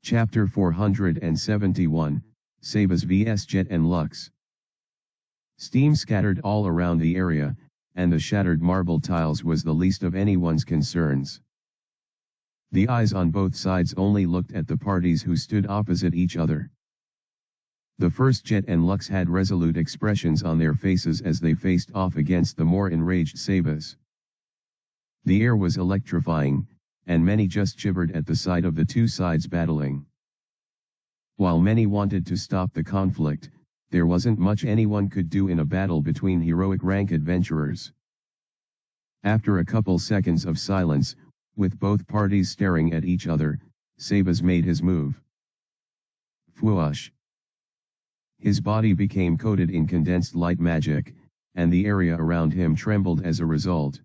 Chapter 471, Sabas vs Jet and Lux. Steam scattered all around the area, and the shattered marble tiles was the least of anyone's concerns. The eyes on both sides only looked at the parties who stood opposite each other. The first, Jet and Lux, had resolute expressions on their faces as they faced off against the more enraged Sabas. The air was electrifying, and many just shivered at the sight of the two sides battling. While many wanted to stop the conflict, there wasn't much anyone could do in a battle between heroic rank adventurers. After a couple seconds of silence, with both parties staring at each other, Sabas made his move. Fwoosh! His body became coated in condensed light magic, and the area around him trembled as a result.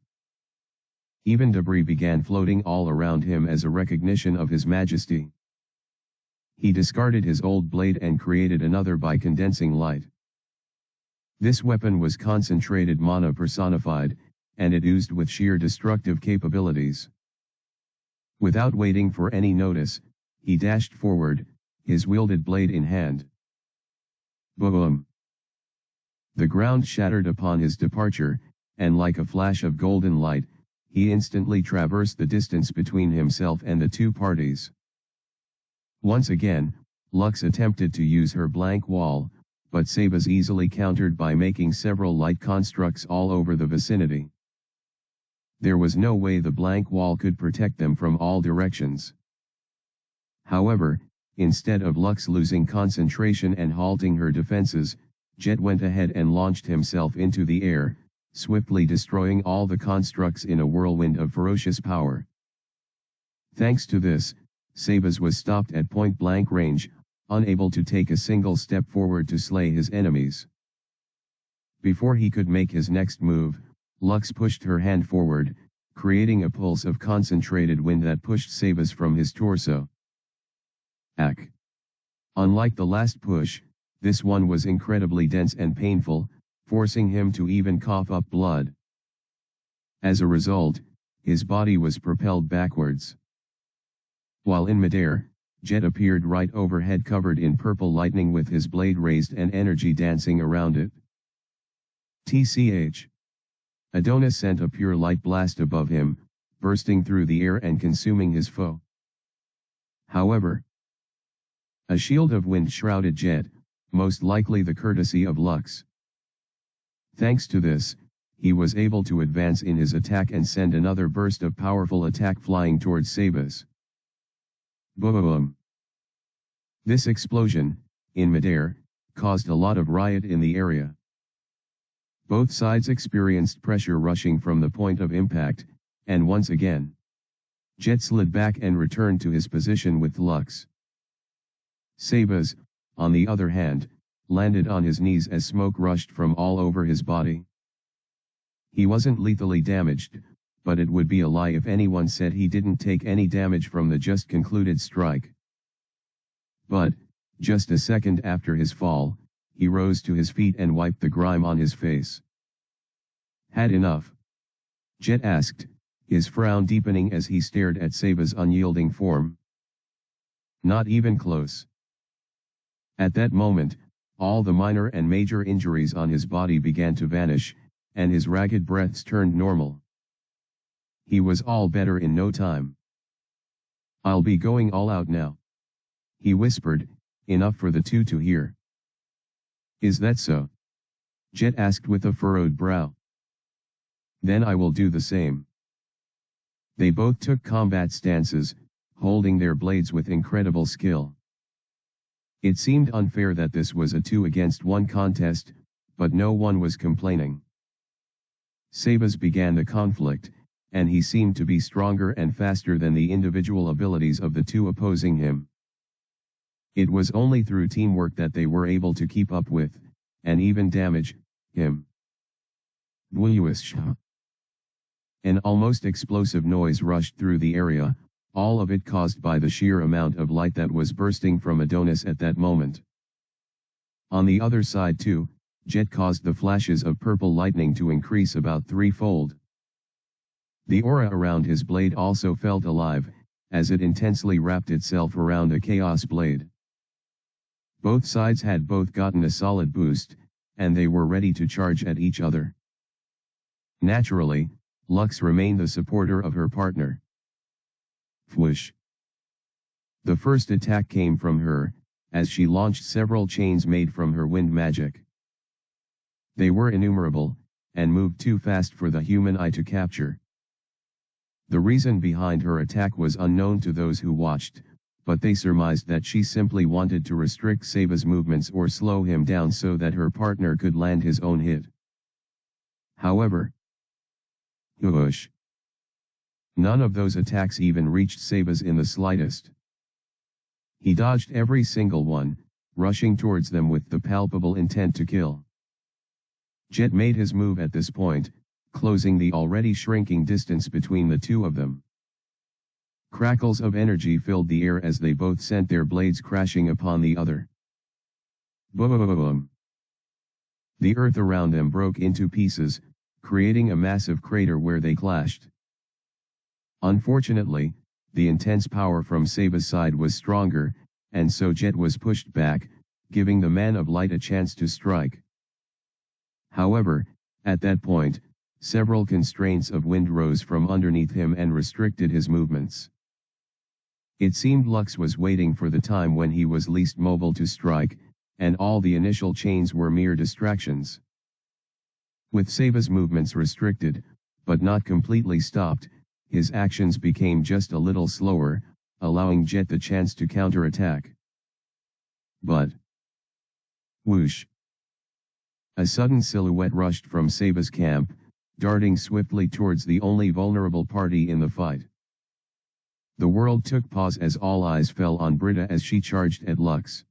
Even debris began floating all around him as a recognition of his majesty. He discarded his old blade and created another by condensing light. This weapon was concentrated mana personified, and it oozed with sheer destructive capabilities. Without waiting for any notice, he dashed forward, his wielded blade in hand. Boom! The ground shattered upon his departure, and like a flash of golden light, he instantly traversed the distance between himself and the two parties. Once again, Lux attempted to use her blank wall, but Sabas easily countered by making several light constructs all over the vicinity. There was no way the blank wall could protect them from all directions. However, instead of Lux losing concentration and halting her defenses, Jet went ahead and launched himself into the air, swiftly destroying all the constructs in a whirlwind of ferocious power. Thanks to this, Sabas was stopped at point-blank range, unable to take a single step forward to slay his enemies. Before he could make his next move, Lux pushed her hand forward, creating a pulse of concentrated wind that pushed Sabas from his torso. Ack! Unlike the last push, this one was incredibly dense and painful, forcing him to even cough up blood. As a result, his body was propelled backwards. While in midair, Jet appeared right overhead covered in purple lightning with his blade raised and energy dancing around it. TCH. Adonis sent a pure light blast above him, bursting through the air and consuming his foe. However, a shield of wind shrouded Jet, most likely the courtesy of Lux. Thanks to this, he was able to advance in his attack and send another burst of powerful attack flying towards Sabas. Boom! This explosion, in midair, caused a lot of riot in the area. Both sides experienced pressure rushing from the point of impact, and once again, Jet slid back and returned to his position with Lux. Sabas, on the other hand, landed on his knees as smoke rushed from all over his body. He wasn't lethally damaged, but it would be a lie if anyone said he didn't take any damage from the just concluded strike. But, just a second after his fall, he rose to his feet and wiped the grime on his face. Had enough? Jet asked, his frown deepening as he stared at Sabas' unyielding form. Not even close. At that moment, all the minor and major injuries on his body began to vanish, and his ragged breaths turned normal. He was all better in no time. I'll be going all out now, he whispered, enough for the two to hear. Is that so? Jet asked with a furrowed brow. Then I will do the same. They both took combat stances, holding their blades with incredible skill. It seemed unfair that this was a 2-against-1 contest, but no one was complaining. Sabas began the conflict, and he seemed to be stronger and faster than the individual abilities of the two opposing him. It was only through teamwork that they were able to keep up with, and even damage, him. Whoosh! An almost explosive noise rushed through the area, all of it caused by the sheer amount of light that was bursting from Adonis at that moment. On the other side too, Jet caused the flashes of purple lightning to increase about threefold. The aura around his blade also felt alive, as it intensely wrapped itself around a chaos blade. Both sides had both gotten a solid boost, and they were ready to charge at each other. Naturally, Lux remained the supporter of her partner. Whoosh! The first attack came from her, as she launched several chains made from her wind magic. They were innumerable, and moved too fast for the human eye to capture. The reason behind her attack was unknown to those who watched, but they surmised that she simply wanted to restrict Seba's movements or slow him down so that her partner could land his own hit. However, whoosh! None of those attacks even reached Seba's in the slightest. He dodged every single one, rushing towards them with the palpable intent to kill. Jet made his move at this point, closing the already shrinking distance between the two of them. Crackles of energy filled the air as they both sent their blades crashing upon the other. Boom! The earth around them broke into pieces, creating a massive crater where they clashed. Unfortunately, the intense power from Seba's side was stronger, and so Jet was pushed back, giving the man of light a chance to strike. However, at that point, several constraints of wind rose from underneath him and restricted his movements. It seemed Lux was waiting for the time when he was least mobile to strike, and all the initial chains were mere distractions. With Seba's movements restricted, but not completely stopped, his actions became just a little slower, allowing Jet the chance to counterattack. But whoosh! A sudden silhouette rushed from Seba's camp, darting swiftly towards the only vulnerable party in the fight. The world took pause as all eyes fell on Britta as she charged at Lux.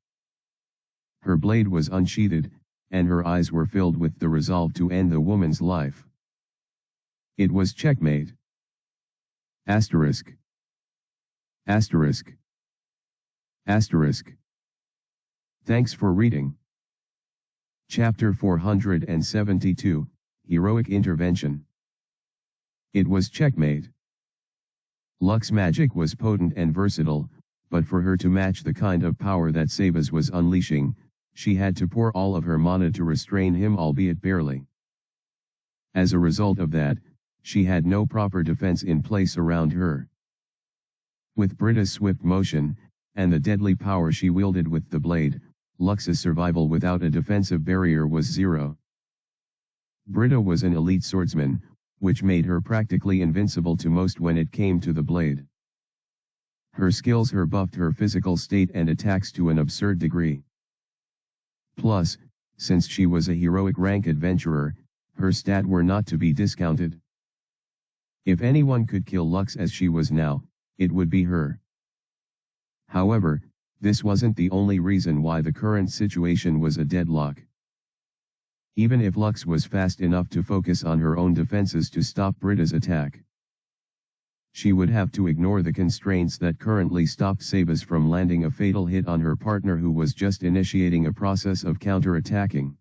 Her blade was unsheathed, and her eyes were filled with the resolve to end the woman's life. It was checkmate. Asterisk. Asterisk. Asterisk. Thanks for reading. Chapter 472, Heroic Intervention. It was checkmate. Lux magic was potent and versatile, but for her to match the kind of power that Seba's was unleashing, she had to pour all of her mana to restrain him, albeit barely. As a result of that, she had no proper defense in place around her. With Britta's swift motion, and the deadly power she wielded with the blade, Lux's survival without a defensive barrier was zero. Britta was an elite swordsman, which made her practically invincible to most when it came to the blade. Her skills buffed her physical state and attacks to an absurd degree. Plus, since she was a heroic rank adventurer, her stats were not to be discounted. If anyone could kill Lux as she was now, it would be her. However, this wasn't the only reason why the current situation was a deadlock. Even if Lux was fast enough to focus on her own defenses to stop Britta's attack, she would have to ignore the constraints that currently stopped Seba's from landing a fatal hit on her partner, who was just initiating a process of counterattacking.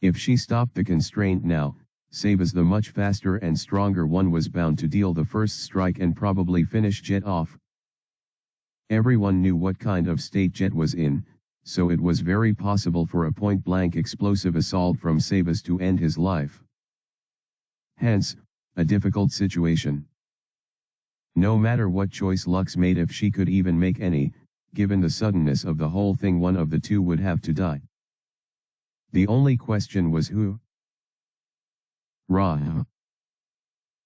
If she stopped the constraint now, Seba's, the much faster and stronger one, was bound to deal the first strike and probably finish Jet off. Everyone knew what kind of state Jet was in, so it was very possible for a point-blank explosive assault from Seba's to end his life. Hence, a difficult situation. No matter what choice Lux made, if she could even make any, given the suddenness of the whole thing, one of the two would have to die. The only question was who. Rah!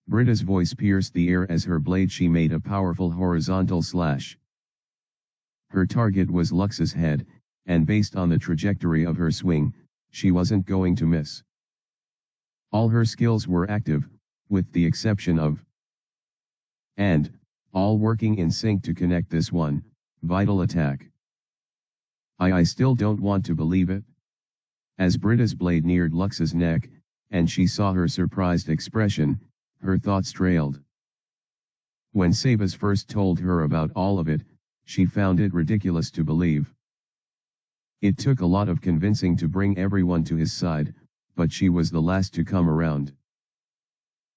Britta's voice pierced the air as her blade she made a powerful horizontal slash. Her target was Lux's head, and based on the trajectory of her swing, she wasn't going to miss. All her skills were active, with the exception of, and, all working in sync to connect this one, vital attack. I still don't want to believe it. As Britta's blade neared Lux's neck, and she saw her surprised expression, her thoughts trailed. When Seba's first told her about all of it, she found it ridiculous to believe. It took a lot of convincing to bring everyone to his side, but she was the last to come around.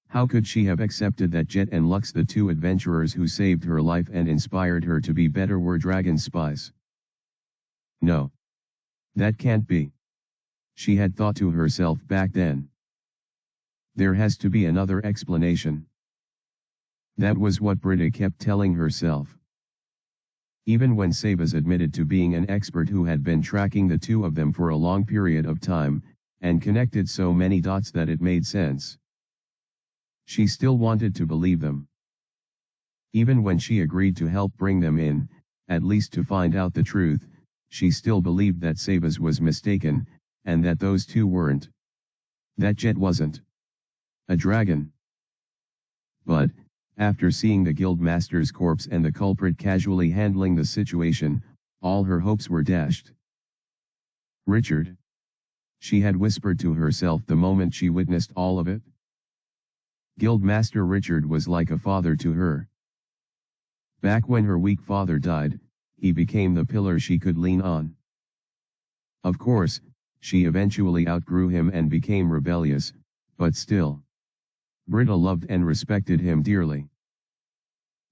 How could she have accepted that Jet and Lux, the two adventurers who saved her life and inspired her to be better, were dragon spies? No. That can't be. She had thought to herself back then. There has to be another explanation. That was what Britta kept telling herself. Even when Seba's admitted to being an expert who had been tracking the two of them for a long period of time, and connected so many dots that it made sense. She still wanted to believe them. Even when she agreed to help bring them in, at least to find out the truth, she still believed that Sabas was mistaken, and that those two weren't. That Jet wasn't a dragon. But, after seeing the guildmaster's corpse and the culprit casually handling the situation, all her hopes were dashed. Richard. She had whispered to herself the moment she witnessed all of it. Guildmaster Richard was like a father to her. Back when her weak father died, he became the pillar she could lean on. Of course, she eventually outgrew him and became rebellious, but still. Britta loved and respected him dearly.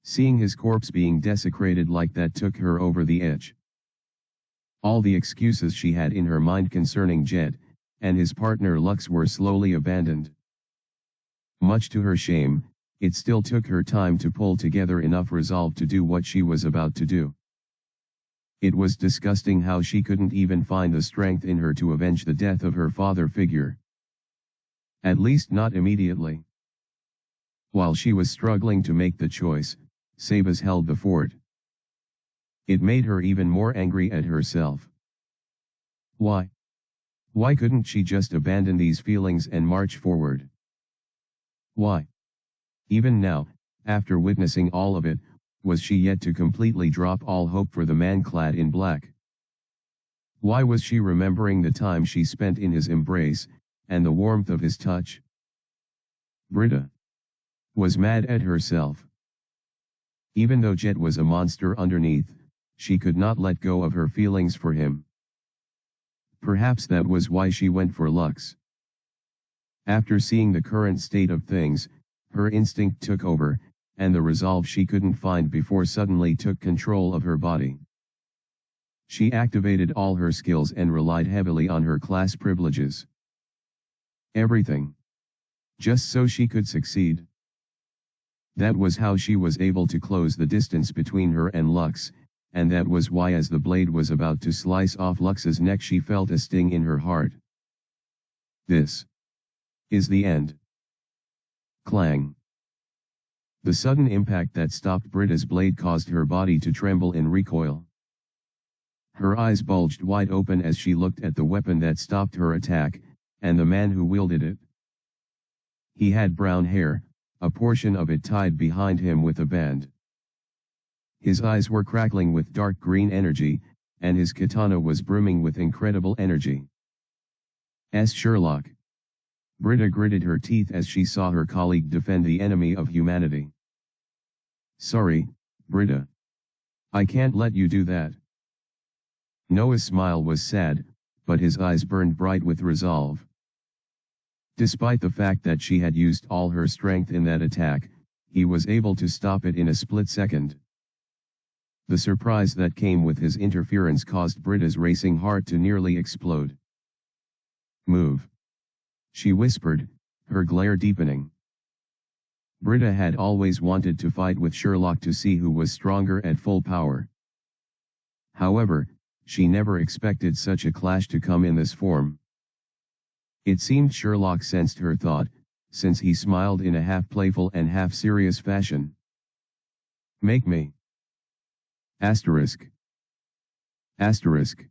Seeing his corpse being desecrated like that took her over the edge. All the excuses she had in her mind concerning Jet, and his partner Lux were slowly abandoned. Much to her shame, it still took her time to pull together enough resolve to do what she was about to do. It was disgusting how she couldn't even find the strength in her to avenge the death of her father figure. At least not immediately. While she was struggling to make the choice, Sabas held the fort. It made her even more angry at herself. Why? Why couldn't she just abandon these feelings and march forward? Why? Even now, after witnessing all of it, was she yet to completely drop all hope for the man clad in black? Why was she remembering the time she spent in his embrace, and the warmth of his touch? Britta was mad at herself. Even though Jet was a monster underneath, she could not let go of her feelings for him. Perhaps that was why she went for Lux. After seeing the current state of things, her instinct took over, and the resolve she couldn't find before suddenly took control of her body. She activated all her skills and relied heavily on her class privileges. Everything. Just so she could succeed. That was how she was able to close the distance between her and Lux, and that was why as the blade was about to slice off Lux's neck she felt a sting in her heart. This is the end. Clang. The sudden impact that stopped Britta's blade caused her body to tremble in recoil. Her eyes bulged wide open as she looked at the weapon that stopped her attack, and the man who wielded it. He had brown hair, a portion of it tied behind him with a band. His eyes were crackling with dark green energy, and his katana was brimming with incredible energy. Sherlock. Britta gritted her teeth as she saw her colleague defend the enemy of humanity. Sorry, Britta. I can't let you do that. Noah's smile was sad, but his eyes burned bright with resolve. Despite the fact that she had used all her strength in that attack, he was able to stop it in a split second. The surprise that came with his interference caused Britta's racing heart to nearly explode. Move. She whispered, her glare deepening. Britta had always wanted to fight with Sherlock to see who was stronger at full power. However, she never expected such a clash to come in this form. It seemed Sherlock sensed her thought, since he smiled in a half-playful and half-serious fashion. Make me. Asterisk. Asterisk.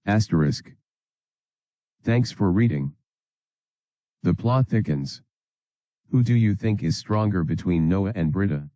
Asterisk. Thanks for reading. The plot thickens. Who do you think is stronger between Noah and Britta?